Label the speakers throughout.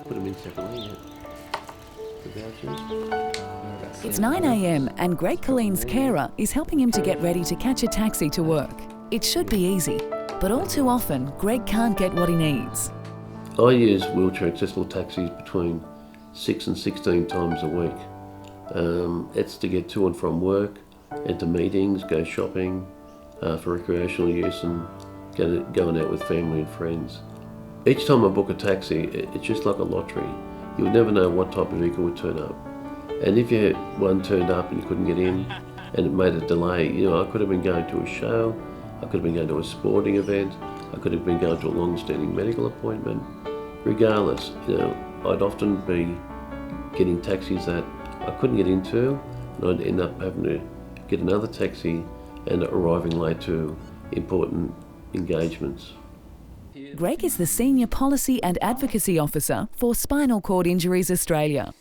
Speaker 1: Put them in separately, yeah. The vouchers.
Speaker 2: It's 9 a.m. and Greg Colleen's carer is helping him to get ready to catch a taxi to work. It should be easy, but all too often, Greg can't get what he needs.
Speaker 1: I use wheelchair accessible taxis between 6 and 16 times a week. It's to get to and from work, and to meetings, go shopping, for recreational use, and going out with family and friends. Each time I book a taxi, it's just like a lottery. You would never know what type of vehicle would turn up. And if you had one turned up and you couldn't get in, and it made a delay, I could have been going to a show, I could have been going to a sporting event, I could have been going to a long-standing medical appointment. Regardless, I'd often be getting taxis that I couldn't get into, and I'd end up having to get another taxi and arriving late to important engagements.
Speaker 2: Greg is the Senior Policy and Advocacy Officer for Spinal Cord Injuries Australia.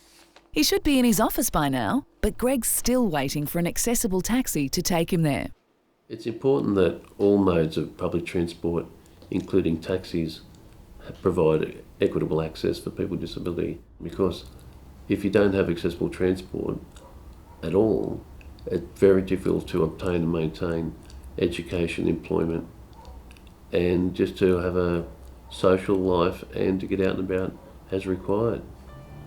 Speaker 2: He should be in his office by now, but Greg's still waiting for an accessible taxi to take him there.
Speaker 1: It's important that all modes of public transport, including taxis, provide equitable access for people with disability, because if you don't have accessible transport at all, it's very difficult to obtain and maintain education, employment, and just to have a social life and to get out and about as required.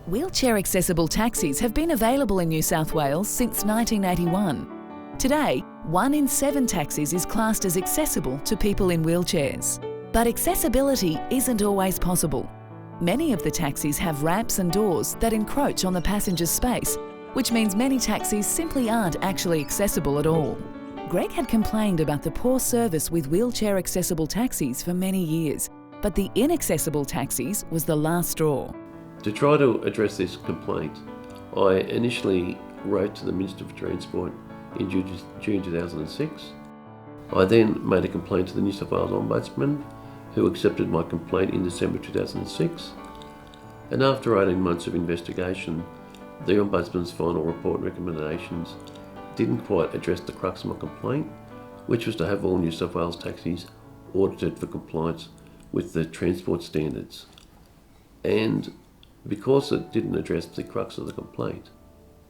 Speaker 2: Wheelchair accessible taxis have been available in New South Wales since 1981. Today, 1 in 7 taxis is classed as accessible to people in wheelchairs. But accessibility isn't always possible. Many of the taxis have ramps and doors that encroach on the passenger's space, which means many taxis simply aren't actually accessible at all. Greg had complained about the poor service with wheelchair accessible taxis for many years, but the inaccessible taxis was the last straw.
Speaker 1: To try to address this complaint, I initially wrote to the Minister for Transport in June 2006. I then made a complaint to the New South Wales Ombudsman, who accepted my complaint in December 2006. And after 18 months of investigation, the Ombudsman's final report and recommendations didn't quite address the crux of my complaint, which was to have all New South Wales taxis audited for compliance with the transport standards. And because it didn't address the crux of the complaint,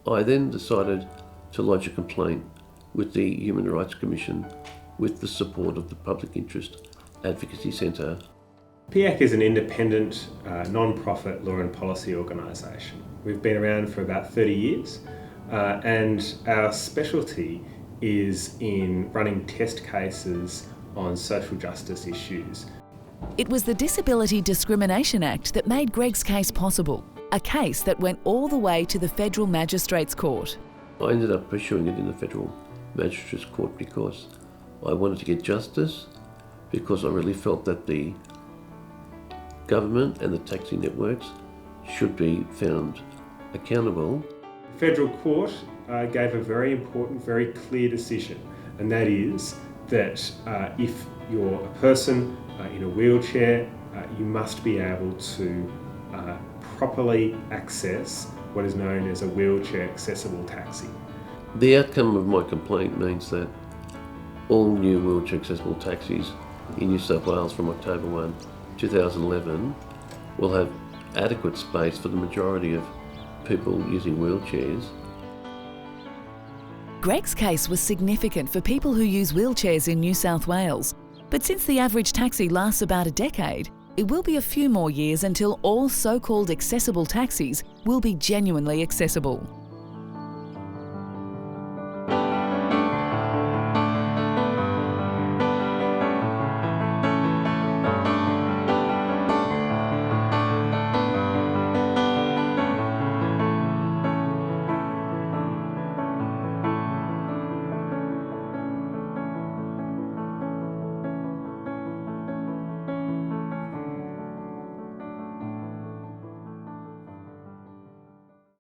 Speaker 1: I then decided to lodge a complaint with the Human Rights Commission with the support of the Public Interest Advocacy Centre.
Speaker 3: PIAC is an independent, non-profit law and policy organisation. We've been around for about 30 years and our specialty is in running test cases on social justice issues.
Speaker 2: It was the Disability Discrimination Act that made Greg's case possible, a case that went all the way to the Federal Magistrates Court.
Speaker 1: I ended up pursuing it in the Federal Magistrates Court because I wanted to get justice, because I really felt that the government and the taxi networks should be found accountable.
Speaker 3: The Federal Court gave a very important, very clear decision, and that is that if you're a person in a wheelchair, you must be able to properly access what is known as a wheelchair accessible taxi.
Speaker 1: The outcome of my complaint means that all new wheelchair accessible taxis in New South Wales from October 1, 2011 will have adequate space for the majority of people using wheelchairs.
Speaker 2: Greg's case was significant for people who use wheelchairs in New South Wales, but since the average taxi lasts about a decade, it will be a few more years until all so-called accessible taxis will be genuinely accessible.